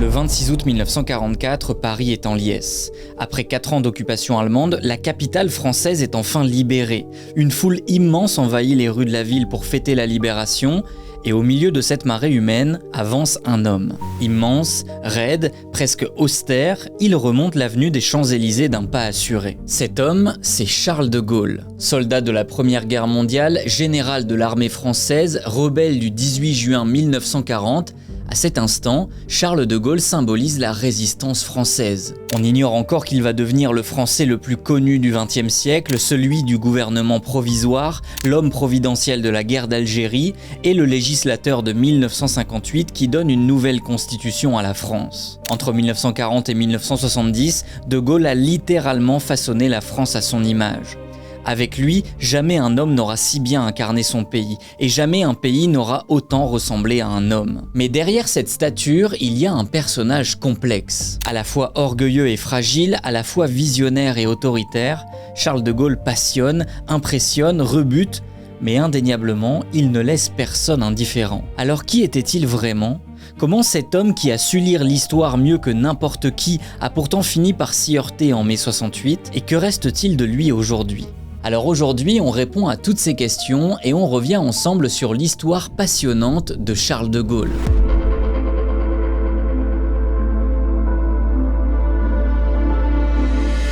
Le 26 août 1944, Paris est en liesse. Après 4 ans d'occupation allemande, la capitale française est enfin libérée. Une foule immense envahit les rues de la ville pour fêter la libération, et au milieu de cette marée humaine avance un homme. Immense, raide, presque austère, il remonte l'avenue des Champs-Élysées d'un pas assuré. Cet homme, c'est Charles de Gaulle. Soldat de la Première Guerre mondiale, général de l'armée française, rebelle du 18 juin 1940, à cet instant, Charles de Gaulle symbolise la résistance française. On ignore encore qu'il va devenir le Français le plus connu du XXe siècle, celui du gouvernement provisoire, l'homme providentiel de la guerre d'Algérie et le législateur de 1958 qui donne une nouvelle constitution à la France. Entre 1940 et 1970, de Gaulle a littéralement façonné la France à son image. Avec lui, jamais un homme n'aura si bien incarné son pays, et jamais un pays n'aura autant ressemblé à un homme. Mais derrière cette stature, il y a un personnage complexe. À la fois orgueilleux et fragile, à la fois visionnaire et autoritaire, Charles de Gaulle passionne, impressionne, rebute, mais indéniablement, il ne laisse personne indifférent. Alors qui était-il vraiment ? Comment cet homme qui a su lire l'histoire mieux que n'importe qui a pourtant fini par s'y heurter en mai 68, et que reste-t-il de lui aujourd'hui ? Alors aujourd'hui, on répond à toutes ces questions et on revient ensemble sur l'histoire passionnante de Charles de Gaulle.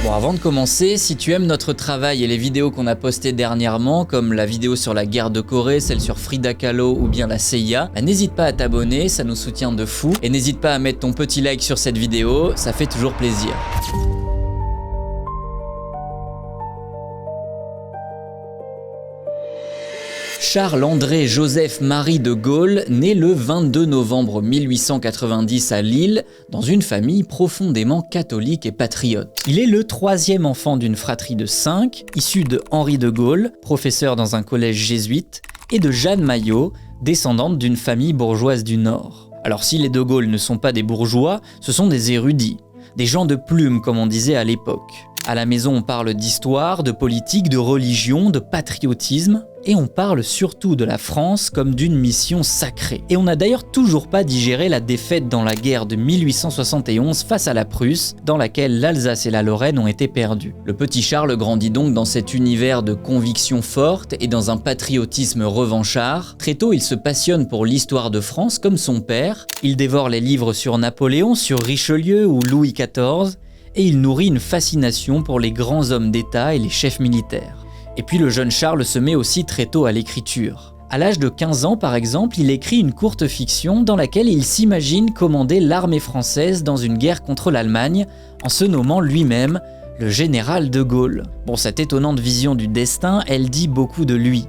Bon, avant de commencer, si tu aimes notre travail et les vidéos qu'on a postées dernièrement, comme la vidéo sur la guerre de Corée, celle sur Frida Kahlo ou bien la CIA, n'hésite pas à t'abonner, ça nous soutient de fou. Et n'hésite pas à mettre ton petit like sur cette vidéo, ça fait toujours plaisir. Charles-André-Joseph-Marie de Gaulle naît le 22 novembre 1890 à Lille, dans une famille profondément catholique et patriote. Il est le 3e enfant d'une fratrie de 5, issu de Henri de Gaulle, professeur dans un collège jésuite, et de Jeanne Maillot, descendante d'une famille bourgeoise du Nord. Alors si les de Gaulle ne sont pas des bourgeois, ce sont des érudits, des gens de plume comme on disait à l'époque. À la maison, on parle d'histoire, de politique, de religion, de patriotisme, et on parle surtout de la France comme d'une mission sacrée. Et on n'a d'ailleurs toujours pas digéré la défaite dans la guerre de 1871 face à la Prusse, dans laquelle l'Alsace et la Lorraine ont été perdues. Le petit Charles grandit donc dans cet univers de convictions fortes et dans un patriotisme revanchard. Très tôt, il se passionne pour l'histoire de France comme son père. Il dévore les livres sur Napoléon, sur Richelieu ou Louis XIV, et il nourrit une fascination pour les grands hommes d'État et les chefs militaires. Et puis le jeune Charles se met aussi très tôt à l'écriture. À l'âge de 15 ans par exemple, il écrit une courte fiction dans laquelle il s'imagine commander l'armée française dans une guerre contre l'Allemagne, en se nommant lui-même le général de Gaulle. Bon, cette étonnante vision du destin, elle dit beaucoup de lui.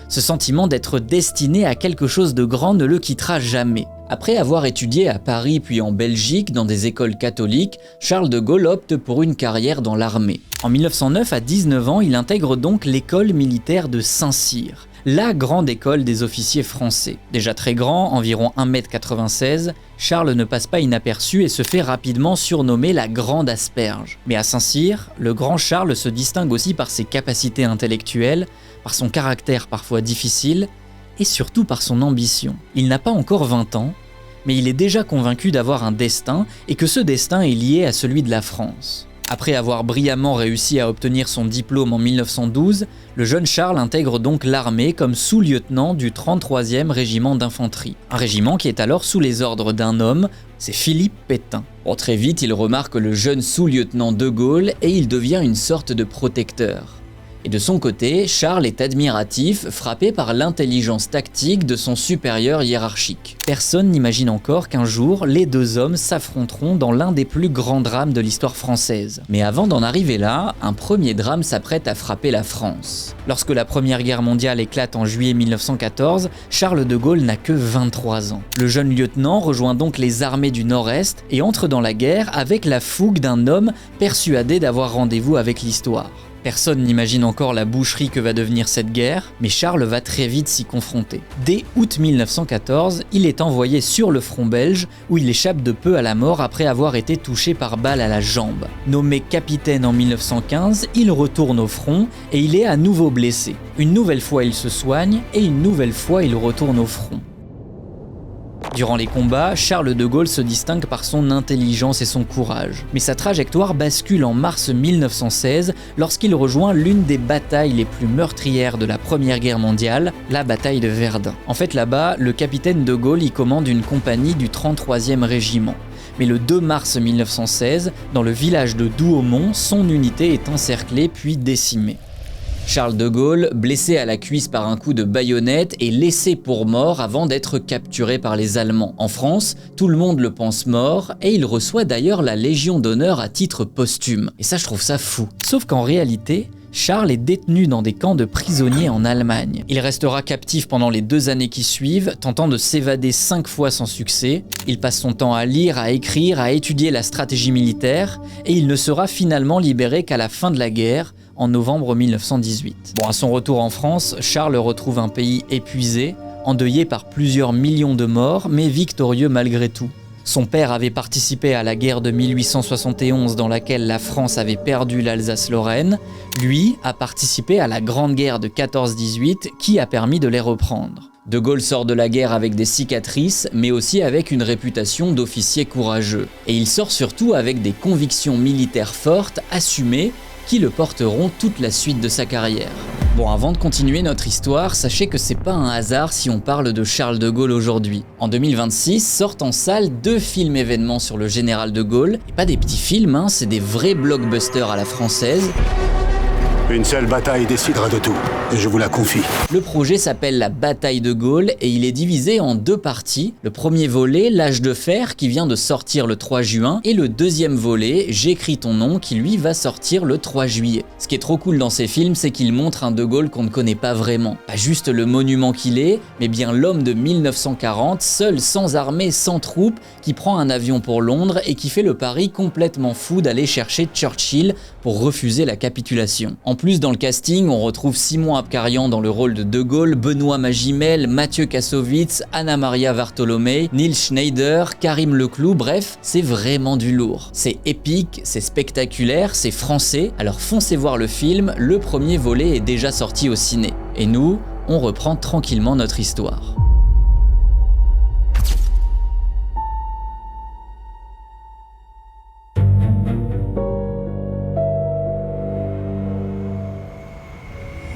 Ce sentiment d'être destiné à quelque chose de grand ne le quittera jamais. Après avoir étudié à Paris puis en Belgique dans des écoles catholiques, Charles de Gaulle opte pour une carrière dans l'armée. En 1909, à 19 ans, il intègre donc l'école militaire de Saint-Cyr, la grande école des officiers français. Déjà très grand, environ 1,96 m, Charles ne passe pas inaperçu et se fait rapidement surnommer la Grande Asperge. Mais à Saint-Cyr, le grand Charles se distingue aussi par ses capacités intellectuelles, par son caractère parfois difficile, et surtout par son ambition. Il n'a pas encore 20 ans, mais il est déjà convaincu d'avoir un destin et que ce destin est lié à celui de la France. Après avoir brillamment réussi à obtenir son diplôme en 1912, le jeune Charles intègre donc l'armée comme sous-lieutenant du 33e régiment d'infanterie. Un régiment qui est alors sous les ordres d'un homme, c'est Philippe Pétain. Bon, très vite, il remarque le jeune sous-lieutenant de Gaulle et il devient une sorte de protecteur. Et de son côté, Charles est admiratif, frappé par l'intelligence tactique de son supérieur hiérarchique. Personne n'imagine encore qu'un jour, les deux hommes s'affronteront dans l'un des plus grands drames de l'histoire française. Mais avant d'en arriver là, un premier drame s'apprête à frapper la France. Lorsque la Première Guerre mondiale éclate en juillet 1914, Charles de Gaulle n'a que 23 ans. Le jeune lieutenant rejoint donc les armées du Nord-Est et entre dans la guerre avec la fougue d'un homme persuadé d'avoir rendez-vous avec l'histoire. Personne n'imagine encore la boucherie que va devenir cette guerre, mais Charles va très vite s'y confronter. Dès août 1914, il est envoyé sur le front belge où il échappe de peu à la mort après avoir été touché par balle à la jambe. Nommé capitaine en 1915, il retourne au front et il est à nouveau blessé. Une nouvelle fois il se soigne et une nouvelle fois il retourne au front. Durant les combats, Charles de Gaulle se distingue par son intelligence et son courage. Mais sa trajectoire bascule en mars 1916 lorsqu'il rejoint l'une des batailles les plus meurtrières de la Première Guerre mondiale, la bataille de Verdun. En fait, là-bas, le capitaine de Gaulle y commande une compagnie du 33e régiment. Mais le 2 mars 1916, dans le village de Douaumont, son unité est encerclée puis décimée. Charles de Gaulle, blessé à la cuisse par un coup de baïonnette, est laissé pour mort avant d'être capturé par les Allemands. En France, tout le monde le pense mort et il reçoit d'ailleurs la Légion d'honneur à titre posthume. Et ça, je trouve ça fou. Sauf qu'en réalité, Charles est détenu dans des camps de prisonniers en Allemagne. Il restera captif pendant les 2 années qui suivent, tentant de s'évader 5 fois sans succès. Il passe son temps à lire, à écrire, à étudier la stratégie militaire et il ne sera finalement libéré qu'à la fin de la guerre, en novembre 1918. À son retour en France, Charles retrouve un pays épuisé, endeuillé par plusieurs millions de morts, mais victorieux malgré tout. Son père avait participé à la guerre de 1871 dans laquelle la France avait perdu l'Alsace-Lorraine. Lui a participé à la Grande Guerre de 14-18 qui a permis de les reprendre. De Gaulle sort de la guerre avec des cicatrices, mais aussi avec une réputation d'officier courageux. Et il sort surtout avec des convictions militaires fortes, assumées, qui le porteront toute la suite de sa carrière. Avant de continuer notre histoire, sachez que c'est pas un hasard si on parle de Charles de Gaulle aujourd'hui. En 2026, sortent en salle 2 films événements sur le général de Gaulle, et pas des petits films, c'est des vrais blockbusters à la française. Une seule bataille décidera de tout, et je vous la confie. Le projet s'appelle la bataille de Gaulle et il est divisé en 2 parties. Le premier volet, l'âge de fer, qui vient de sortir le 3 juin, et le deuxième volet, j'écris ton nom, qui lui va sortir le 3 juillet. Ce qui est trop cool dans ces films, c'est qu'il montre un de Gaulle qu'on ne connaît pas vraiment. Pas juste le monument qu'il est, mais bien l'homme de 1940, seul, sans armée, sans troupes, qui prend un avion pour Londres et qui fait le pari complètement fou d'aller chercher Churchill pour refuser la capitulation. En plus, dans le casting, on retrouve Simon Abkarian dans le rôle de Gaulle, Benoît Magimel, Mathieu Kassovitz, Anna Maria Vartolomei, Neil Schneider, Karim Leclou, bref, c'est vraiment du lourd. C'est épique, c'est spectaculaire, c'est français, alors foncez voir le film, le premier volet est déjà sorti au ciné. Et nous, on reprend tranquillement notre histoire.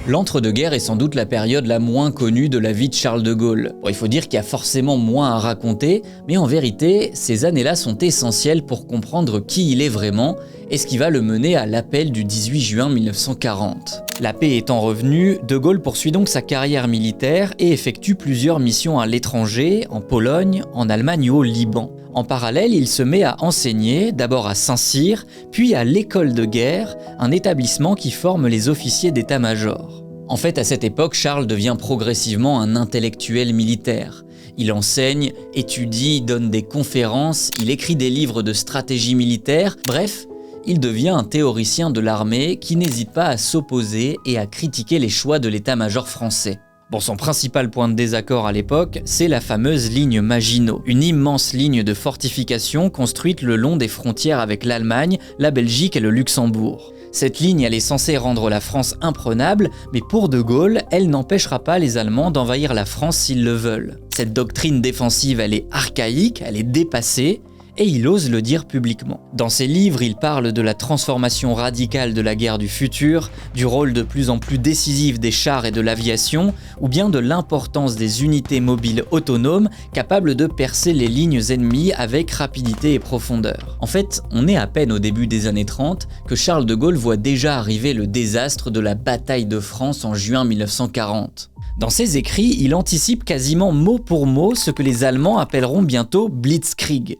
L'entre-deux-guerres est sans doute la période la moins connue de la vie de Charles de Gaulle. Il faut dire qu'il y a forcément moins à raconter, mais en vérité, ces années-là sont essentielles pour comprendre qui il est vraiment et ce qui va le mener à l'appel du 18 juin 1940. La paix étant revenue, de Gaulle poursuit donc sa carrière militaire et effectue plusieurs missions à l'étranger, en Pologne, en Allemagne ou au Liban. En parallèle, il se met à enseigner, d'abord à Saint-Cyr, puis à l'école de guerre, un établissement qui forme les officiers d'état-major. En fait, à cette époque, Charles devient progressivement un intellectuel militaire. Il enseigne, étudie, donne des conférences, il écrit des livres de stratégie militaire, bref, il devient un théoricien de l'armée qui n'hésite pas à s'opposer et à critiquer les choix de l'état-major français. Son principal point de désaccord à l'époque, c'est la fameuse ligne Maginot, une immense ligne de fortification construite le long des frontières avec l'Allemagne, la Belgique et le Luxembourg. Cette ligne, elle est censée rendre la France imprenable, mais pour de Gaulle, elle n'empêchera pas les Allemands d'envahir la France s'ils le veulent. Cette doctrine défensive, elle est archaïque, elle est dépassée, et il ose le dire publiquement. Dans ses livres, il parle de la transformation radicale de la guerre du futur, du rôle de plus en plus décisif des chars et de l'aviation, ou bien de l'importance des unités mobiles autonomes capables de percer les lignes ennemies avec rapidité et profondeur. En fait, on est à peine au début des années 30 que Charles de Gaulle voit déjà arriver le désastre de la bataille de France en juin 1940. Dans ses écrits, il anticipe quasiment mot pour mot ce que les Allemands appelleront bientôt Blitzkrieg,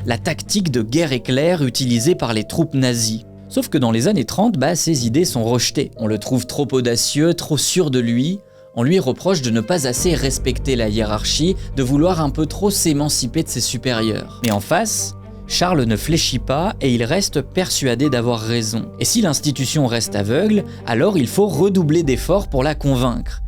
la tactique de guerre éclair utilisée par les troupes nazies. Sauf que dans les années 30, ces idées sont rejetées. On le trouve trop audacieux, trop sûr de lui. On lui reproche de ne pas assez respecter la hiérarchie, de vouloir un peu trop s'émanciper de ses supérieurs. Mais en face, Charles ne fléchit pas et il reste persuadé d'avoir raison. Et si l'institution reste aveugle, alors il faut redoubler d'efforts pour la convaincre.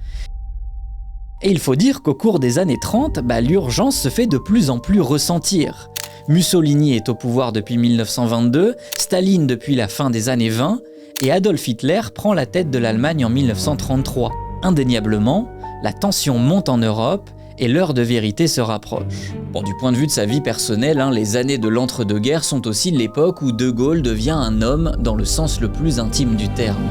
Et il faut dire qu'au cours des années 30, l'urgence se fait de plus en plus ressentir. Mussolini est au pouvoir depuis 1922, Staline depuis la fin des années 20, et Adolf Hitler prend la tête de l'Allemagne en 1933. Indéniablement, la tension monte en Europe, et l'heure de vérité se rapproche. Bon, du point de vue de sa vie personnelle, les années de l'entre-deux-guerres sont aussi l'époque où De Gaulle devient un homme dans le sens le plus intime du terme.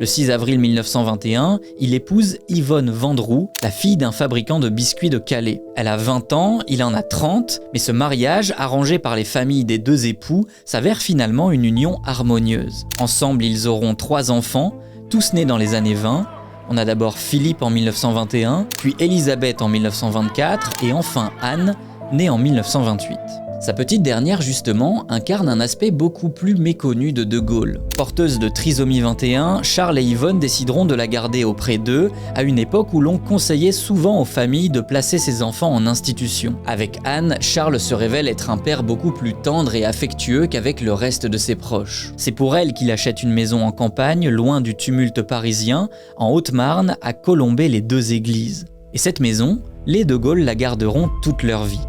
Le 6 avril 1921, il épouse Yvonne Vendroux, la fille d'un fabricant de biscuits de Calais. Elle a 20 ans, il en a 30, mais ce mariage, arrangé par les familles des deux époux, s'avère finalement une union harmonieuse. Ensemble, ils auront 3 enfants, tous nés dans les années 20. On a d'abord Philippe en 1921, puis Élisabeth en 1924, et enfin Anne, née en 1928. Sa petite dernière, justement, incarne un aspect beaucoup plus méconnu de De Gaulle. Porteuse de trisomie 21, Charles et Yvonne décideront de la garder auprès d'eux, à une époque où l'on conseillait souvent aux familles de placer ses enfants en institution. Avec Anne, Charles se révèle être un père beaucoup plus tendre et affectueux qu'avec le reste de ses proches. C'est pour elle qu'il achète une maison en campagne, loin du tumulte parisien, en Haute-Marne, à Colombey-les-Deux-Églises. Et cette maison, les De Gaulle la garderont toute leur vie.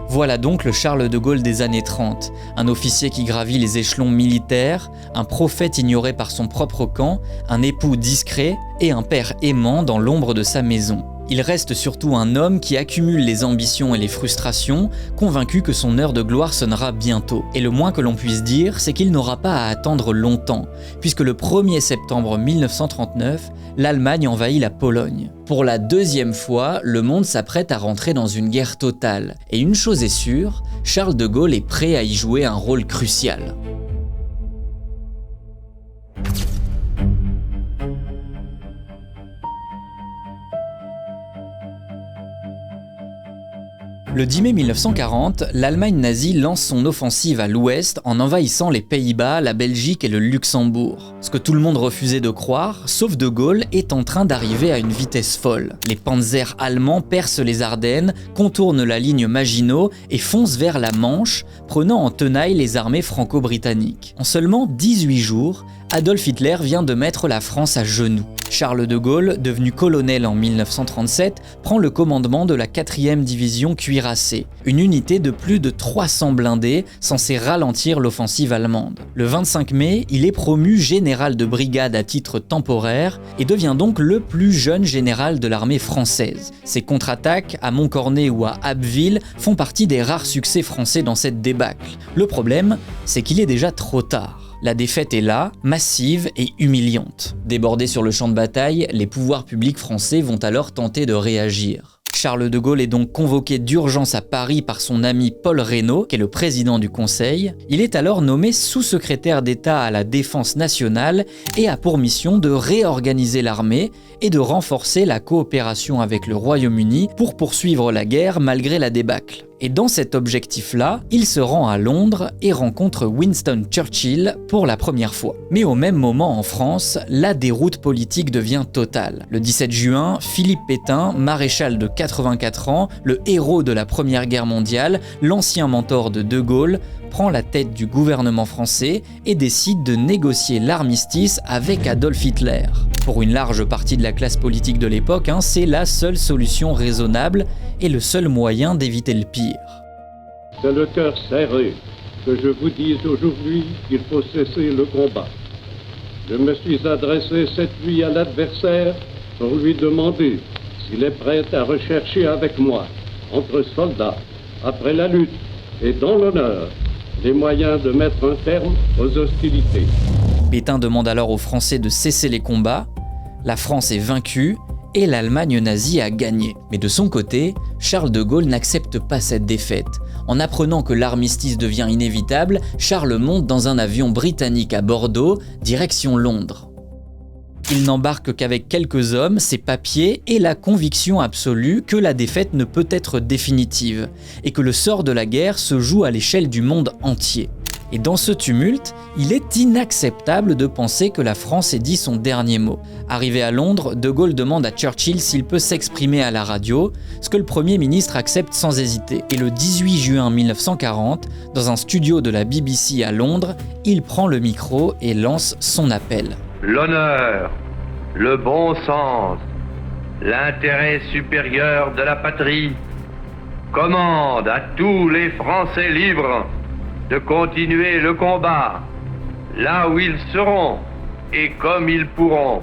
Voilà donc le Charles de Gaulle des années 30, un officier qui gravit les échelons militaires, un prophète ignoré par son propre camp, un époux discret et un père aimant dans l'ombre de sa maison. Il reste surtout un homme qui accumule les ambitions et les frustrations, convaincu que son heure de gloire sonnera bientôt. Et le moins que l'on puisse dire, c'est qu'il n'aura pas à attendre longtemps, puisque le 1er septembre 1939, l'Allemagne envahit la Pologne. Pour la 2e fois, le monde s'apprête à rentrer dans une guerre totale. Et une chose est sûre, Charles de Gaulle est prêt à y jouer un rôle crucial. Le 10 mai 1940, l'Allemagne nazie lance son offensive à l'ouest en envahissant les Pays-Bas, la Belgique et le Luxembourg. Ce que tout le monde refusait de croire, sauf De Gaulle, est en train d'arriver à une vitesse folle. Les panzers allemands percent les Ardennes, contournent la ligne Maginot et foncent vers la Manche, prenant en tenaille les armées franco-britanniques. En seulement 18 jours, Adolf Hitler vient de mettre la France à genoux. Charles de Gaulle, devenu colonel en 1937, prend le commandement de la 4e division cuirassée, une unité de plus de 300 blindés censée ralentir l'offensive allemande. Le 25 mai, il est promu général de brigade à titre temporaire et devient donc le plus jeune général de l'armée française. Ses contre-attaques à Montcornet ou à Abbeville font partie des rares succès français dans cette débâcle. Le problème, c'est qu'il est déjà trop tard. La défaite est là, massive et humiliante. Débordés sur le champ de bataille, les pouvoirs publics français vont alors tenter de réagir. Charles de Gaulle est donc convoqué d'urgence à Paris par son ami Paul Reynaud, qui est le président du Conseil. Il est alors nommé sous-secrétaire d'État à la Défense nationale et a pour mission de réorganiser l'armée et de renforcer la coopération avec le Royaume-Uni pour poursuivre la guerre malgré la débâcle. Et dans cet objectif-là, il se rend à Londres et rencontre Winston Churchill pour la première fois. Mais au même moment en France, la déroute politique devient totale. Le 17 juin, Philippe Pétain, maréchal de 84 ans, le héros de la Première Guerre mondiale, l'ancien mentor de De Gaulle, prend la tête du gouvernement français et décide de négocier l'armistice avec Adolf Hitler. Pour une large partie de la classe politique de l'époque, c'est la seule solution raisonnable et le seul moyen d'éviter le pire. C'est le cœur serré que je vous dise aujourd'hui qu'il faut cesser le combat. Je me suis adressé cette nuit à l'adversaire pour lui demander s'il est prêt à rechercher avec moi, entre soldats, après la lutte et dans l'honneur, les moyens de mettre un terme aux hostilités. Pétain demande alors aux Français de cesser les combats, la France est vaincue et l'Allemagne nazie a gagné. Mais de son côté, Charles de Gaulle n'accepte pas cette défaite. En apprenant que l'armistice devient inévitable, Charles monte dans un avion britannique à Bordeaux, direction Londres. Il n'embarque qu'avec quelques hommes, ses papiers et la conviction absolue que la défaite ne peut être définitive et que le sort de la guerre se joue à l'échelle du monde entier. Et dans ce tumulte, il est inacceptable de penser que la France ait dit son dernier mot. Arrivé à Londres, De Gaulle demande à Churchill s'il peut s'exprimer à la radio, ce que le Premier ministre accepte sans hésiter. Et le 18 juin 1940, dans un studio de la BBC à Londres, il prend le micro et lance son appel. L'honneur, le bon sens, l'intérêt supérieur de la patrie commandent à tous les Français libres de continuer le combat là où ils seront et comme ils pourront,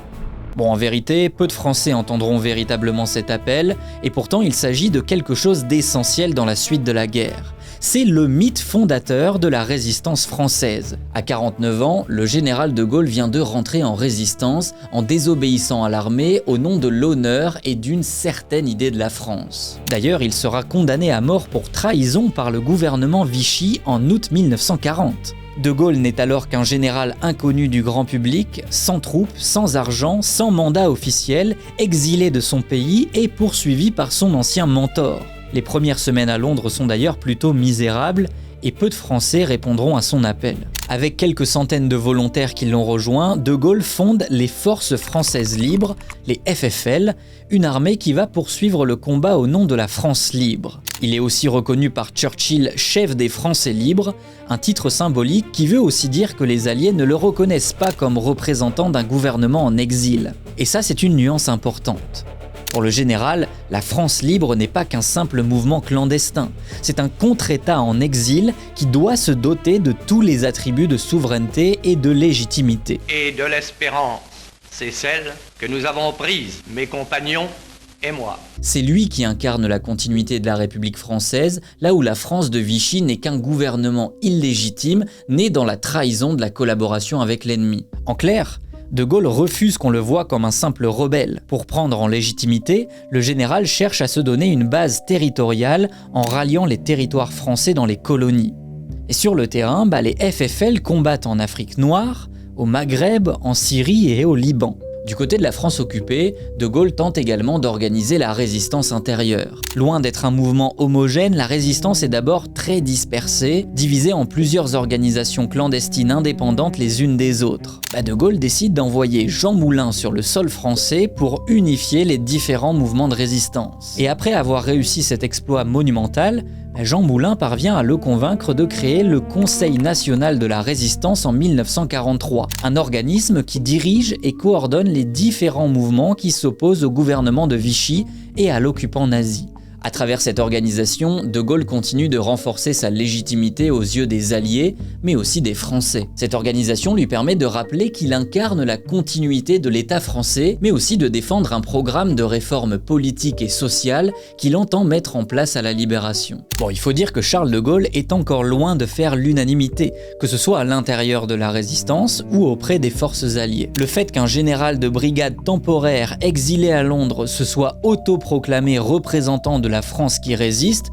Bon, en vérité, peu de Français entendront véritablement cet appel, et pourtant il s'agit de quelque chose d'essentiel dans la suite de la guerre. C'est le mythe fondateur de la résistance française. À 49 ans, le général de Gaulle vient de rentrer en résistance en désobéissant à l'armée au nom de l'honneur et d'une certaine idée de la France. D'ailleurs, il sera condamné à mort pour trahison par le gouvernement Vichy en août 1940. De Gaulle n'est alors qu'un général inconnu du grand public, sans troupes, sans argent, sans mandat officiel, exilé de son pays et poursuivi par son ancien mentor. Les premières semaines à Londres sont d'ailleurs plutôt misérables et peu de Français répondront à son appel. Avec quelques centaines de volontaires qui l'ont rejoint, De Gaulle fonde les Forces françaises libres, les FFL, une armée qui va poursuivre le combat au nom de la France libre. Il est aussi reconnu par Churchill chef des Français libres, un titre symbolique qui veut aussi dire que les Alliés ne le reconnaissent pas comme représentant d'un gouvernement en exil. Et ça, c'est une nuance importante. Pour le général, la France libre n'est pas qu'un simple mouvement clandestin. C'est un contre-État en exil qui doit se doter de tous les attributs de souveraineté et de légitimité. Et de l'espérance, c'est celle que nous avons prise, mes compagnons et moi. C'est lui qui incarne la continuité de la République française, là où la France de Vichy n'est qu'un gouvernement illégitime, né dans la trahison de la collaboration avec l'ennemi. En clair, De Gaulle refuse qu'on le voie comme un simple rebelle. Pour prendre en légitimité, le général cherche à se donner une base territoriale en ralliant les territoires français dans les colonies. Et sur le terrain, les FFL combattent en Afrique noire, au Maghreb, en Syrie et au Liban. Du côté de la France occupée, De Gaulle tente également d'organiser la résistance intérieure. Loin d'être un mouvement homogène, la résistance est d'abord très dispersée, divisée en plusieurs organisations clandestines indépendantes les unes des autres. De Gaulle décide d'envoyer Jean Moulin sur le sol français pour unifier les différents mouvements de résistance. Et après avoir réussi cet exploit monumental, Jean Moulin parvient à le convaincre de créer le Conseil national de la résistance en 1943, un organisme qui dirige et coordonne les différents mouvements qui s'opposent au gouvernement de Vichy et à l'occupant nazi. À travers cette organisation, De Gaulle continue de renforcer sa légitimité aux yeux des Alliés, mais aussi des Français. Cette organisation lui permet de rappeler qu'il incarne la continuité de l'État français, mais aussi de défendre un programme de réforme politique et sociale qu'il entend mettre en place à la Libération. Il faut dire que Charles de Gaulle est encore loin de faire l'unanimité, que ce soit à l'intérieur de la résistance ou auprès des forces alliées. Le fait qu'un général de brigade temporaire exilé à Londres se soit autoproclamé représentant de la France qui résiste,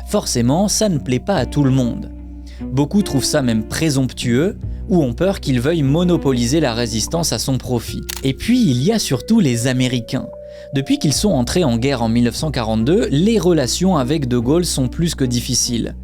forcément ça ne plaît pas à tout le monde. Beaucoup trouvent ça même présomptueux ou ont peur qu'il veuille monopoliser la résistance à son profit. Et puis il y a surtout les Américains. Depuis qu'ils sont entrés en guerre en 1942, les relations avec De Gaulle sont plus que difficiles.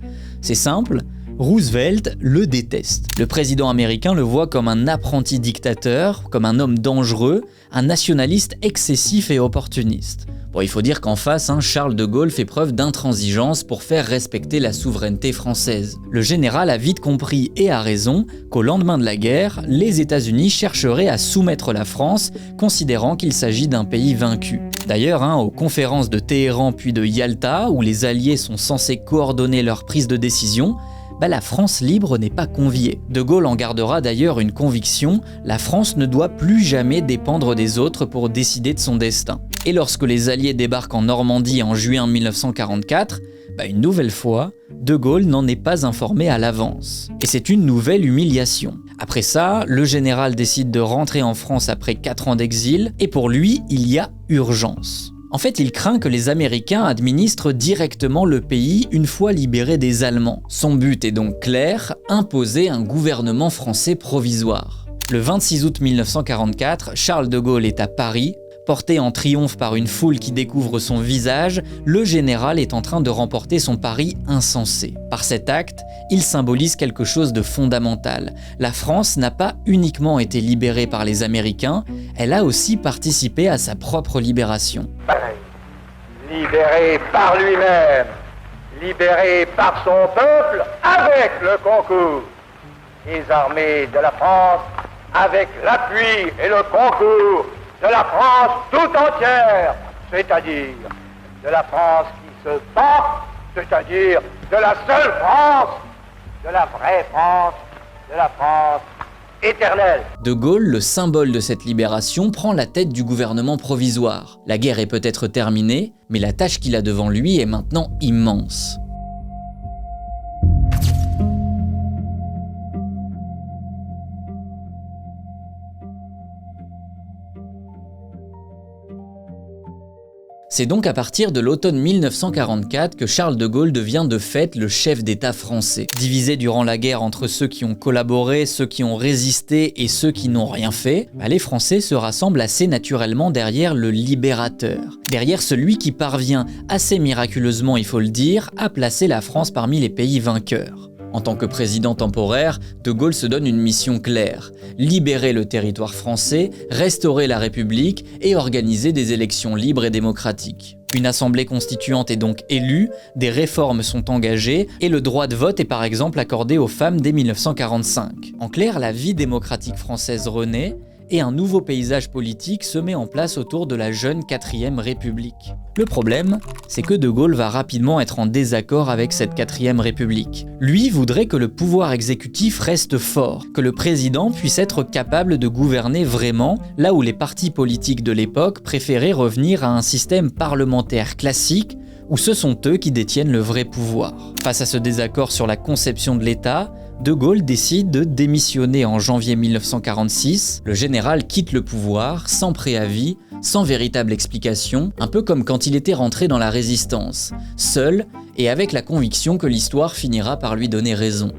C'est simple, Roosevelt le déteste. Le président américain le voit comme un apprenti dictateur, comme un homme dangereux, un nationaliste excessif et opportuniste. Il faut dire qu'en face, Charles de Gaulle fait preuve d'intransigeance pour faire respecter la souveraineté française. Le général a vite compris, et a raison, qu'au lendemain de la guerre, les États-Unis chercheraient à soumettre la France, considérant qu'il s'agit d'un pays vaincu. D'ailleurs, aux conférences de Téhéran puis de Yalta, où les Alliés sont censés coordonner leur prise de décision, la France libre n'est pas conviée. De Gaulle en gardera d'ailleurs une conviction, la France ne doit plus jamais dépendre des autres pour décider de son destin. Et lorsque les Alliés débarquent en Normandie en juin 1944, une nouvelle fois, De Gaulle n'en est pas informé à l'avance. Et c'est une nouvelle humiliation. Après ça, le général décide de rentrer en France après 4 ans d'exil, et pour lui, il y a urgence. En fait, il craint que les Américains administrent directement le pays une fois libérés des Allemands. Son but est donc clair, imposer un gouvernement français provisoire. Le 26 août 1944, Charles de Gaulle est à Paris. Porté en triomphe par une foule qui découvre son visage, le général est en train de remporter son pari insensé. Par cet acte, il symbolise quelque chose de fondamental. La France n'a pas uniquement été libérée par les Américains, elle a aussi participé à sa propre libération. Libéré par lui-même, libéré par son peuple avec le concours des armées de la France, avec l'appui et le concours de la France tout entière, c'est-à-dire de la France qui se bat, c'est-à-dire de la seule France, de la vraie France, de la France éternelle. De Gaulle, le symbole de cette libération, prend la tête du gouvernement provisoire. La guerre est peut-être terminée, mais la tâche qu'il a devant lui est maintenant immense. C'est donc à partir de l'automne 1944 que Charles de Gaulle devient de fait le chef d'État français. Divisé durant la guerre entre ceux qui ont collaboré, ceux qui ont résisté et ceux qui n'ont rien fait, les Français se rassemblent assez naturellement derrière le libérateur. Derrière celui qui parvient, assez miraculeusement il faut le dire, à placer la France parmi les pays vainqueurs. En tant que président temporaire, De Gaulle se donne une mission claire: libérer le territoire français, restaurer la République et organiser des élections libres et démocratiques. Une assemblée constituante est donc élue, des réformes sont engagées et le droit de vote est par exemple accordé aux femmes dès 1945. En clair, la vie démocratique française renaît et un nouveau paysage politique se met en place autour de la jeune 4e République. Le problème, c'est que De Gaulle va rapidement être en désaccord avec cette 4e République. Lui voudrait que le pouvoir exécutif reste fort, que le président puisse être capable de gouverner vraiment, là où les partis politiques de l'époque préféraient revenir à un système parlementaire classique, où ce sont eux qui détiennent le vrai pouvoir. Face à ce désaccord sur la conception de l'État, De Gaulle décide de démissionner en janvier 1946. Le général quitte le pouvoir sans préavis, sans véritable explication, un peu comme quand il était rentré dans la Résistance, seul et avec la conviction que l'histoire finira par lui donner raison.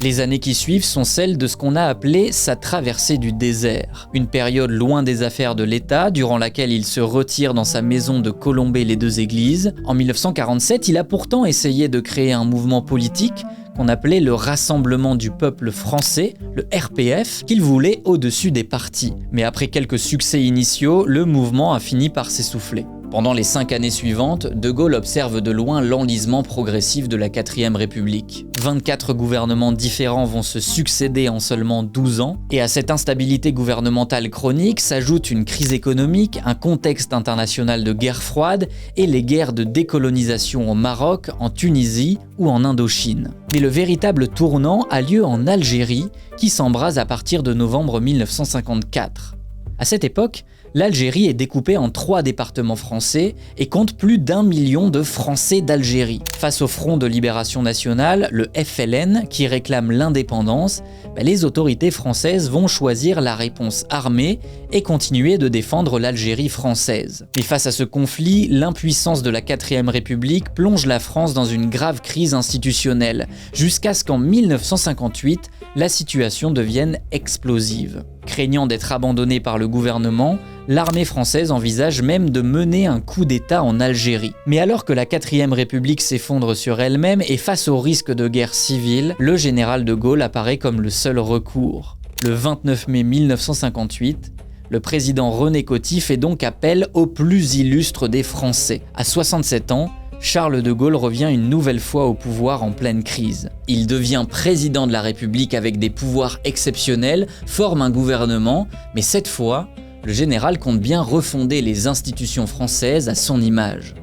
Les années qui suivent sont celles de ce qu'on a appelé sa traversée du désert, une période loin des affaires de l'État, durant laquelle il se retire dans sa maison de Colombey-les-Deux-Églises. En 1947, il a pourtant essayé de créer un mouvement politique qu'on appelait le Rassemblement du peuple français, le RPF, qu'il voulait au-dessus des partis. Mais après quelques succès initiaux, le mouvement a fini par s'essouffler. Pendant les 5 années suivantes, De Gaulle observe de loin l'enlisement progressif de la 4e République. 24 gouvernements différents vont se succéder en seulement 12 ans, et à cette instabilité gouvernementale chronique s'ajoute une crise économique, un contexte international de guerre froide et les guerres de décolonisation au Maroc, en Tunisie ou en Indochine. Mais le véritable tournant a lieu en Algérie, qui s'embrase à partir de novembre 1954. À cette époque, l'Algérie est découpée en 3 départements français et compte plus d'1 million de Français d'Algérie. Face au Front de Libération Nationale, le FLN, qui réclame l'indépendance, les autorités françaises vont choisir la réponse armée et continuer de défendre l'Algérie française. Mais face à ce conflit, l'impuissance de la 4e République plonge la France dans une grave crise institutionnelle, jusqu'à ce qu'en 1958, la situation devienne explosive. Craignant d'être abandonnée par le gouvernement, l'armée française envisage même de mener un coup d'État en Algérie. Mais alors que la 4e République s'effondre sur elle-même et face au risque de guerre civile, le général de Gaulle apparaît comme le seul recours. Le 29 mai 1958, le président René Coty fait donc appel au plus illustre des Français. À 67 ans, Charles de Gaulle revient une nouvelle fois au pouvoir en pleine crise. Il devient président de la République avec des pouvoirs exceptionnels, forme un gouvernement, mais cette fois, le général compte bien refonder les institutions françaises à son image.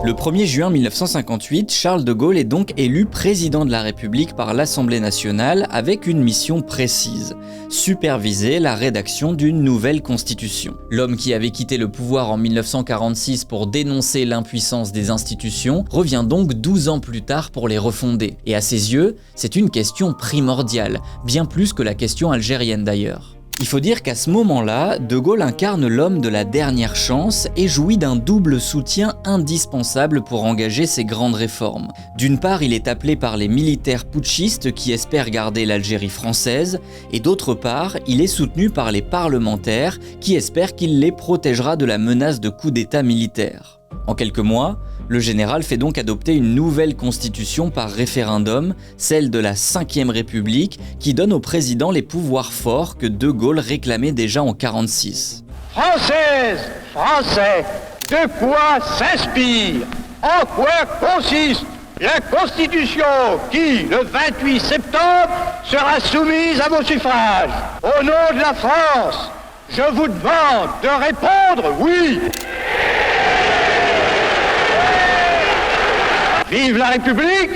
Le 1er juin 1958, Charles de Gaulle est donc élu président de la République par l'Assemblée nationale avec une mission précise: superviser la rédaction d'une nouvelle constitution. L'homme qui avait quitté le pouvoir en 1946 pour dénoncer l'impuissance des institutions revient donc 12 ans plus tard pour les refonder. Et à ses yeux, c'est une question primordiale, bien plus que la question algérienne d'ailleurs. Il faut dire qu'à ce moment-là, De Gaulle incarne l'homme de la dernière chance et jouit d'un double soutien indispensable pour engager ses grandes réformes. D'une part, il est appelé par les militaires putschistes qui espèrent garder l'Algérie française, et d'autre part, il est soutenu par les parlementaires qui espèrent qu'il les protégera de la menace de coup d'État militaire. En quelques mois, le général fait donc adopter une nouvelle constitution par référendum, celle de la 5e République, qui donne au président les pouvoirs forts que De Gaulle réclamait déjà en 1946. Françaises, Français, de quoi s'inspire, en quoi consiste la Constitution qui, le 28 septembre, sera soumise à vos suffrages. Au nom de la France, je vous demande de répondre oui. Vive la République!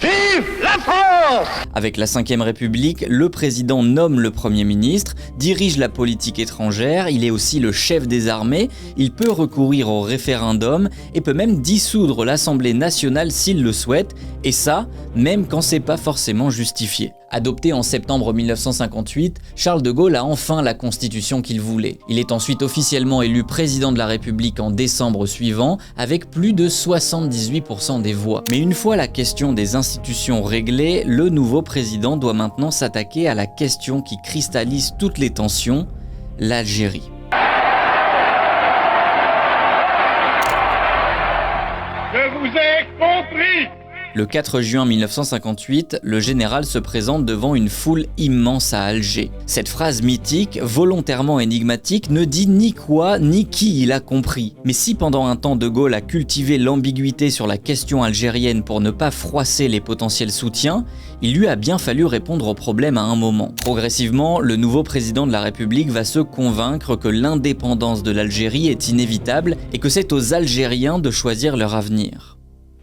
Vive la France! Avec la Ve République, le président nomme le Premier ministre, dirige la politique étrangère, il est aussi le chef des armées, il peut recourir au référendum et peut même dissoudre l'Assemblée nationale s'il le souhaite, et ça, même quand c'est pas forcément justifié. Adopté en septembre 1958, Charles de Gaulle a enfin la constitution qu'il voulait. Il est ensuite officiellement élu président de la République en décembre suivant, avec plus de 78% des voix. Mais une fois la question des institutions réglée, le nouveau président doit maintenant s'attaquer à la question qui cristallise toutes les tensions, l'Algérie. Je vous ai compris! Le 4 juin 1958, le général se présente devant une foule immense à Alger. Cette phrase mythique, volontairement énigmatique, ne dit ni quoi ni qui il a compris. Mais si pendant un temps De Gaulle a cultivé l'ambiguïté sur la question algérienne pour ne pas froisser les potentiels soutiens, il lui a bien fallu répondre au problème à un moment. Progressivement, le nouveau président de la République va se convaincre que l'indépendance de l'Algérie est inévitable et que c'est aux Algériens de choisir leur avenir.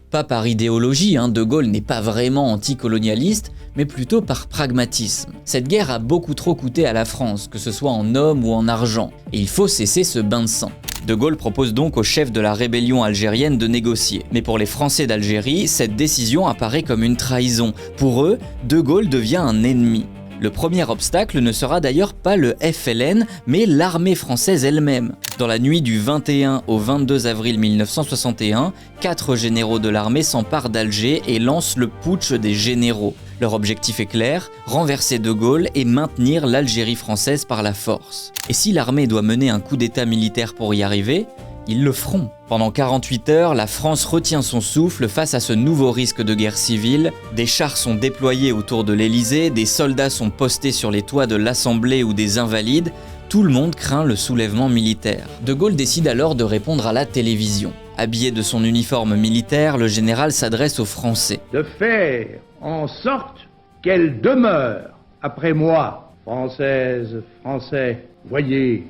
Pas par idéologie, De Gaulle n'est pas vraiment anticolonialiste, mais plutôt par pragmatisme. Cette guerre a beaucoup trop coûté à la France, que ce soit en hommes ou en argent, et il faut cesser ce bain de sang. De Gaulle propose donc au chef de la rébellion algérienne de négocier. Mais pour les Français d'Algérie, cette décision apparaît comme une trahison. Pour eux, De Gaulle devient un ennemi. Le premier obstacle ne sera d'ailleurs pas le FLN, mais l'armée française elle-même. Dans la nuit du 21 au 22 avril 1961, 4 généraux de l'armée s'emparent d'Alger et lancent le putsch des généraux. Leur objectif est clair, renverser De Gaulle et maintenir l'Algérie française par la force. Et si l'armée doit mener un coup d'état militaire pour y arriver, ils le feront. Pendant 48 heures, la France retient son souffle face à ce nouveau risque de guerre civile. Des chars sont déployés autour de l'Élysée, des soldats sont postés sur les toits de l'Assemblée ou des Invalides. Tout le monde craint le soulèvement militaire. De Gaulle décide alors de répondre à la télévision. Habillé de son uniforme militaire, le général s'adresse aux Français. De faire en sorte qu'elle demeure après moi. Françaises, Français, voyez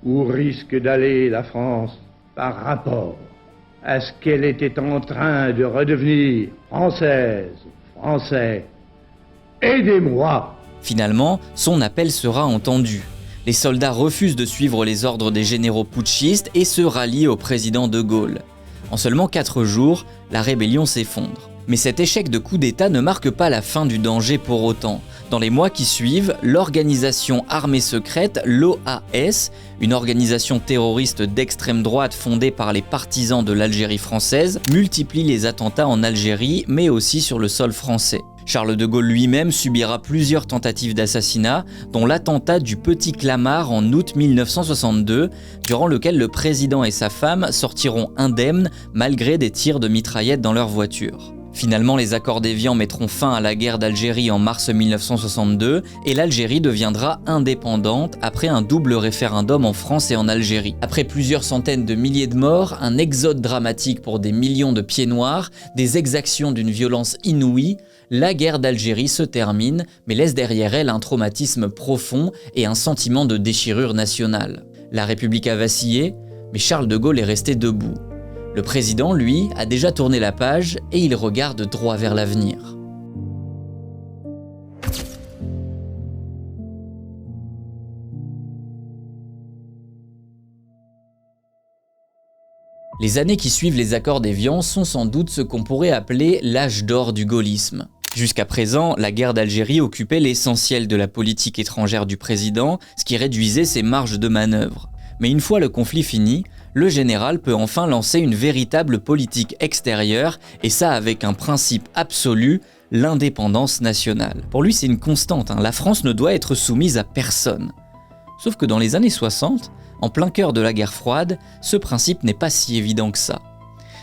où risque d'aller la France par rapport à ce qu'elle était en train de redevenir. Française, Français, aidez-moi. Finalement, son appel sera entendu. Les soldats refusent de suivre les ordres des généraux putschistes et se rallient au président de Gaulle. En seulement 4 jours, la rébellion s'effondre. Mais cet échec de coup d'État ne marque pas la fin du danger pour autant. Dans les mois qui suivent, l'organisation armée secrète, l'OAS, une organisation terroriste d'extrême droite fondée par les partisans de l'Algérie française, multiplie les attentats en Algérie, mais aussi sur le sol français. Charles de Gaulle lui-même subira plusieurs tentatives d'assassinat, dont l'attentat du Petit Clamart en août 1962, durant lequel le président et sa femme sortiront indemnes malgré des tirs de mitraillettes dans leur voiture. Finalement, les accords d'Évian mettront fin à la guerre d'Algérie en mars 1962 et l'Algérie deviendra indépendante après un double référendum en France et en Algérie. Après plusieurs centaines de milliers de morts, un exode dramatique pour des millions de pieds noirs, des exactions d'une violence inouïe, la guerre d'Algérie se termine, mais laisse derrière elle un traumatisme profond et un sentiment de déchirure nationale. La République a vacillé, mais Charles de Gaulle est resté debout. Le président, lui, a déjà tourné la page et il regarde droit vers l'avenir. Les années qui suivent les accords d'Évian sont sans doute ce qu'on pourrait appeler l'âge d'or du gaullisme. Jusqu'à présent, la guerre d'Algérie occupait l'essentiel de la politique étrangère du président, ce qui réduisait ses marges de manœuvre. Mais une fois le conflit fini, le général peut enfin lancer une véritable politique extérieure, et ça avec un principe absolu, l'indépendance nationale. Pour lui, c'est une constante, la France ne doit être soumise à personne. Sauf que dans les années 60, en plein cœur de la guerre froide, ce principe n'est pas si évident que ça.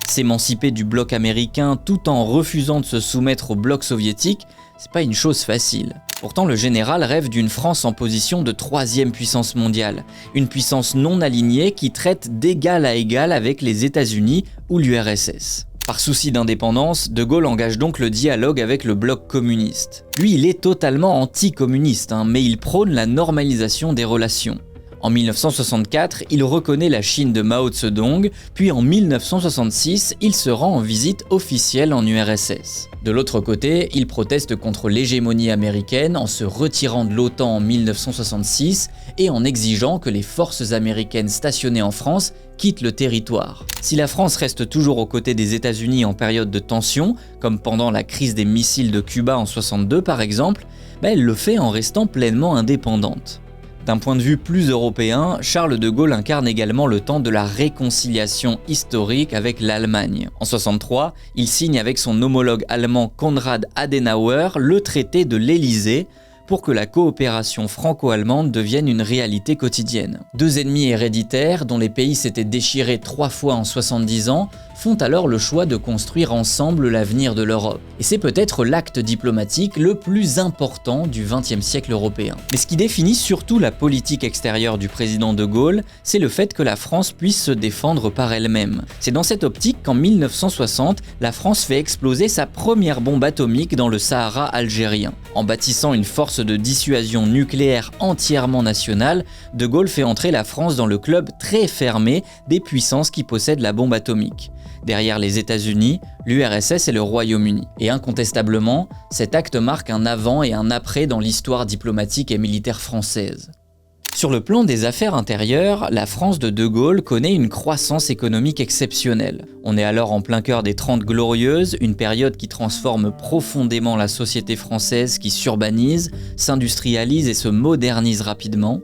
S'émanciper du bloc américain tout en refusant de se soumettre au bloc soviétique, c'est pas une chose facile. Pourtant, le général rêve d'une France en position de 3e puissance mondiale, une puissance non alignée qui traite d'égal à égal avec les États-Unis ou l'URSS. Par souci d'indépendance, De Gaulle engage donc le dialogue avec le bloc communiste. Lui, il est totalement anticommuniste, mais il prône la normalisation des relations. En 1964, il reconnaît la Chine de Mao Tse-Dong, puis en 1966, il se rend en visite officielle en URSS. De l'autre côté, il proteste contre l'hégémonie américaine en se retirant de l'OTAN en 1966 et en exigeant que les forces américaines stationnées en France quittent le territoire. Si la France reste toujours aux côtés des États-Unis en période de tension, comme pendant la crise des missiles de Cuba en 62 par exemple, elle le fait en restant pleinement indépendante. D'un point de vue plus européen, Charles de Gaulle incarne également le temps de la réconciliation historique avec l'Allemagne. En 1963, il signe avec son homologue allemand Konrad Adenauer le traité de l'Élysée pour que la coopération franco-allemande devienne une réalité quotidienne. Deux ennemis héréditaires, dont les pays s'étaient déchirés 3 fois en 70 ans, font alors le choix de construire ensemble l'avenir de l'Europe. Et c'est peut-être l'acte diplomatique le plus important du XXe siècle européen. Mais ce qui définit surtout la politique extérieure du président de Gaulle, c'est le fait que la France puisse se défendre par elle-même. C'est dans cette optique qu'en 1960, la France fait exploser sa première bombe atomique dans le Sahara algérien. En bâtissant une force de dissuasion nucléaire entièrement nationale, de Gaulle fait entrer la France dans le club très fermé des puissances qui possèdent la bombe atomique. Derrière les États-Unis, l'URSS et le Royaume-Uni. Et incontestablement, cet acte marque un avant et un après dans l'histoire diplomatique et militaire française. Sur le plan des affaires intérieures, la France de Gaulle connaît une croissance économique exceptionnelle. On est alors en plein cœur des 30 Glorieuses, une période qui transforme profondément la société française, qui s'urbanise, s'industrialise et se modernise rapidement.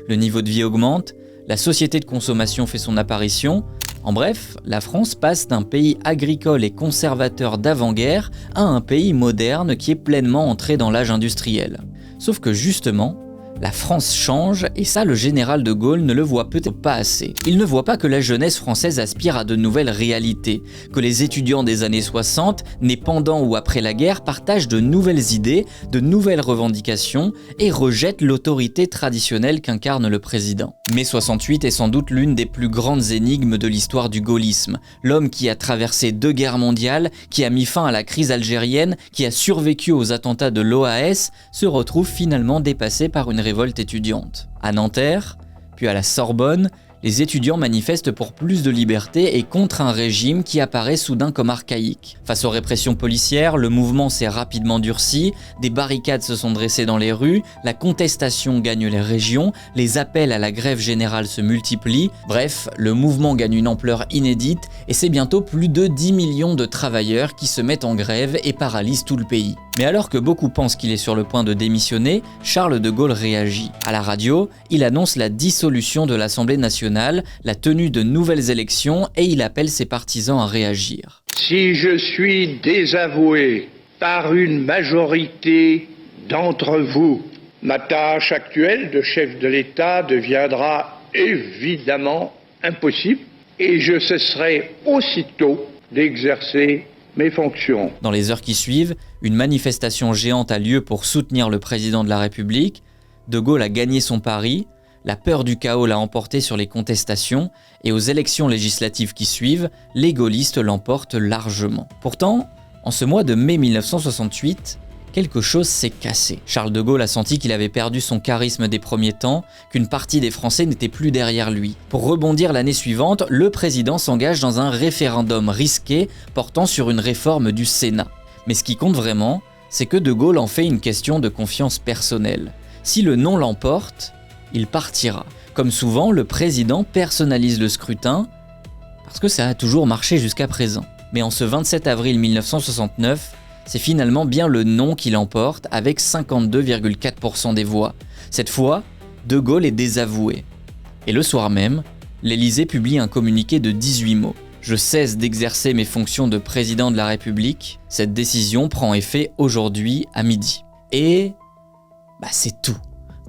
Le niveau de vie augmente, la société de consommation fait son apparition. En bref, la France passe d'un pays agricole et conservateur d'avant-guerre à un pays moderne qui est pleinement entré dans l'âge industriel. Sauf que justement, la France change et ça le général de Gaulle ne le voit peut-être pas assez. Il ne voit pas que la jeunesse française aspire à de nouvelles réalités, que les étudiants des années 60, nés pendant ou après la guerre, partagent de nouvelles idées, de nouvelles revendications et rejettent l'autorité traditionnelle qu'incarne le président. Mai 68 est sans doute l'une des plus grandes énigmes de l'histoire du gaullisme. L'homme qui a traversé 2 guerres mondiales, qui a mis fin à la crise algérienne, qui a survécu aux attentats de l'OAS, se retrouve finalement dépassé par une révolte étudiante. À Nanterre, puis à la Sorbonne, les étudiants manifestent pour plus de liberté et contre un régime qui apparaît soudain comme archaïque. Face aux répressions policières, le mouvement s'est rapidement durci, des barricades se sont dressées dans les rues, la contestation gagne les régions, les appels à la grève générale se multiplient, bref, le mouvement gagne une ampleur inédite et c'est bientôt plus de 10 millions de travailleurs qui se mettent en grève et paralysent tout le pays. Mais alors que beaucoup pensent qu'il est sur le point de démissionner, Charles de Gaulle réagit. À la radio, il annonce la dissolution de l'Assemblée nationale, la tenue de nouvelles élections et il appelle ses partisans à réagir. Si je suis désavoué par une majorité d'entre vous, ma tâche actuelle de chef de l'État deviendra évidemment impossible et je cesserai aussitôt d'exercer mes fonctions. Dans les heures qui suivent, une manifestation géante a lieu pour soutenir le président de la République. De Gaulle a gagné son pari, la peur du chaos l'a emporté sur les contestations et aux élections législatives qui suivent, les gaullistes l'emportent largement. Pourtant, en ce mois de mai 1968, quelque chose s'est cassé. Charles de Gaulle a senti qu'il avait perdu son charisme des premiers temps, qu'une partie des Français n'était plus derrière lui. Pour rebondir l'année suivante, le président s'engage dans un référendum risqué portant sur une réforme du Sénat. Mais ce qui compte vraiment, c'est que de Gaulle en fait une question de confiance personnelle. Si le non l'emporte, il partira. Comme souvent, le président personnalise le scrutin, parce que ça a toujours marché jusqu'à présent. Mais en ce 27 avril 1969, c'est finalement bien le non qui l'emporte avec 52,4% des voix. Cette fois, de Gaulle est désavoué. Et le soir même, l'Élysée publie un communiqué de 18 mots. Je cesse d'exercer mes fonctions de président de la République. Cette décision prend effet aujourd'hui à midi. Et c'est tout.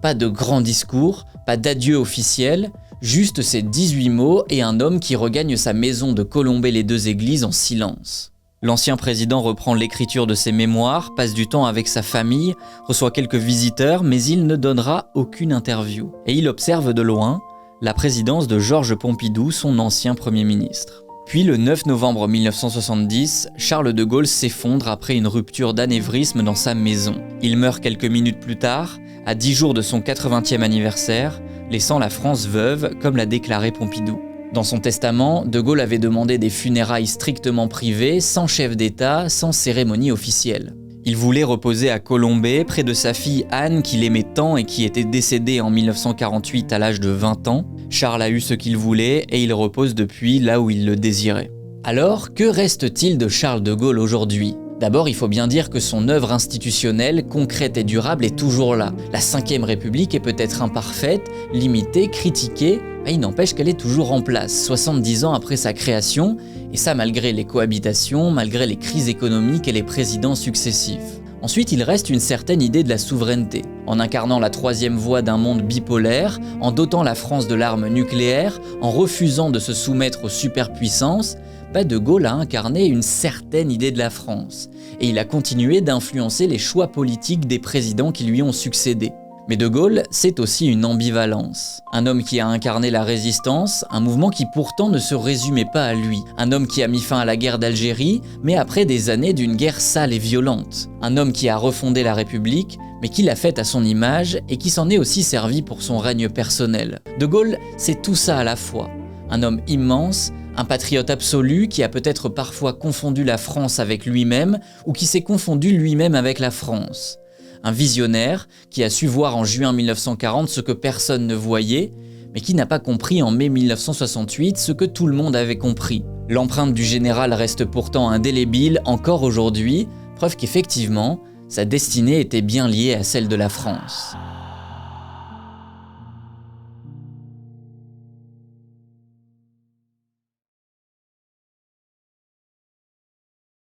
Pas de grand discours, pas d'adieu officiel, juste ces 18 mots et un homme qui regagne sa maison de Colombey-les-Deux-Églises en silence. L'ancien président reprend l'écriture de ses mémoires, passe du temps avec sa famille, reçoit quelques visiteurs, mais il ne donnera aucune interview. Et il observe de loin la présidence de Georges Pompidou, son ancien Premier ministre. Puis le 9 novembre 1970, Charles de Gaulle s'effondre après une rupture d'anévrisme dans sa maison. Il meurt quelques minutes plus tard, à 10 jours de son 80e anniversaire, laissant la France veuve, comme l'a déclaré Pompidou. Dans son testament, de Gaulle avait demandé des funérailles strictement privées, sans chef d'État, sans cérémonie officielle. Il voulait reposer à Colombey, près de sa fille Anne qu'il aimait tant et qui était décédée en 1948 à l'âge de 20 ans. Charles a eu ce qu'il voulait et il repose depuis là où il le désirait. Alors, que reste-t-il de Charles de Gaulle aujourd'hui ? D'abord, il faut bien dire que son œuvre institutionnelle, concrète et durable est toujours là. La Ve République est peut-être imparfaite, limitée, critiquée, mais il n'empêche qu'elle est toujours en place, 70 ans après sa création, et ça malgré les cohabitations, malgré les crises économiques et les présidents successifs. Ensuite, il reste une certaine idée de la souveraineté. En incarnant la troisième voie d'un monde bipolaire, en dotant la France de l'arme nucléaire, en refusant de se soumettre aux superpuissances, de Gaulle a incarné une certaine idée de la France. Et il a continué d'influencer les choix politiques des présidents qui lui ont succédé. Mais de Gaulle, c'est aussi une ambivalence. Un homme qui a incarné la résistance, un mouvement qui pourtant ne se résumait pas à lui. Un homme qui a mis fin à la guerre d'Algérie, mais après des années d'une guerre sale et violente. Un homme qui a refondé la République, mais qui l'a faite à son image et qui s'en est aussi servi pour son règne personnel. De Gaulle, c'est tout ça à la fois. Un homme immense, un patriote absolu qui a peut-être parfois confondu la France avec lui-même ou qui s'est confondu lui-même avec la France. Un visionnaire qui a su voir en juin 1940 ce que personne ne voyait, mais qui n'a pas compris en mai 1968 ce que tout le monde avait compris. L'empreinte du général reste pourtant indélébile encore aujourd'hui, preuve qu'effectivement, sa destinée était bien liée à celle de la France.